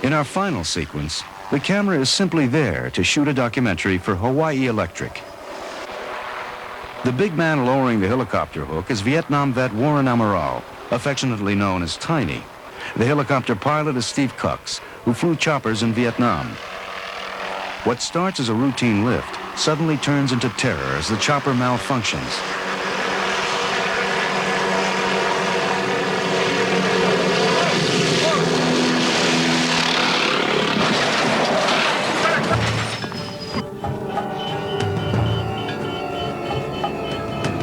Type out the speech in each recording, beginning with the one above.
In our final sequence, the camera is simply there to shoot a documentary for Hawaii Electric. The big man lowering the helicopter hook is Vietnam vet Warren Amaral, affectionately known as Tiny. The helicopter pilot is Steve Kux, who flew choppers in Vietnam. What starts as a routine lift suddenly turns into terror as the chopper malfunctions.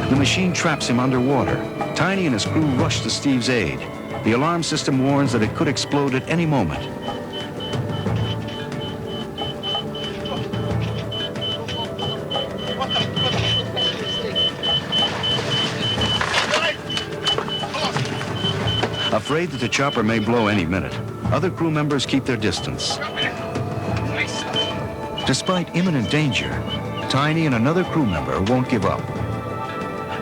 The machine traps him underwater. Tiny and his crew rush to Steve's aid. The alarm system warns that it could explode at any moment. Afraid that the chopper may blow any minute, other crew members keep their distance. Despite imminent danger, Tiny and another crew member won't give up.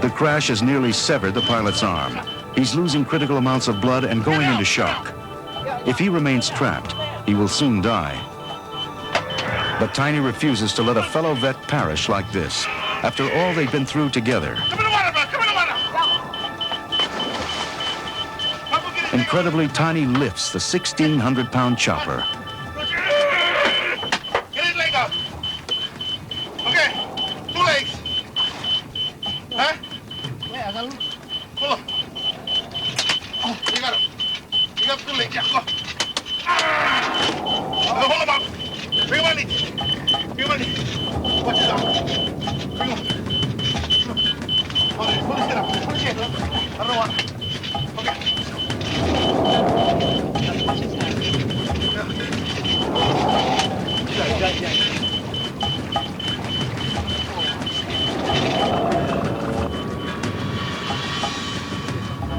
The crash has nearly severed the pilot's arm. He's losing critical amounts of blood and going into shock. If he remains trapped, he will soon die. But Tiny refuses to let a fellow vet perish like this, after all they've been through together. Incredibly, Tiny lifts the 1,600-pound chopper. Get his leg up. Okay, 2 legs. Huh? Yeah, I got him. Pull up. Oh, you got him. You got 2 legs. Yeah, go. Hold him up. Bring him on it. Bring him on it. Watch his arm. Bring him. Pull his head up. Pull his head up. I don't know what. Okay.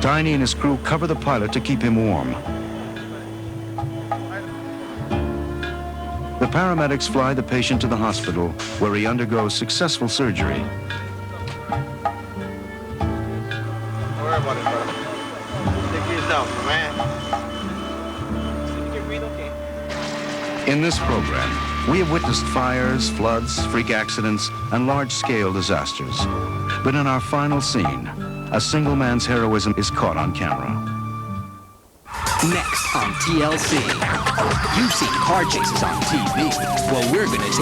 Tiny and his crew cover the pilot to keep him warm. The paramedics fly the patient to the hospital, where he undergoes successful surgery. Don't worry about it, brother. Take care of yourself, man. You can breathe okay. In this program, we have witnessed fires, floods, freak accidents, and large-scale disasters. But in our final scene, a single man's heroism is caught on camera. Next on TLC, you've seen car chases on TV. Well, we're gonna take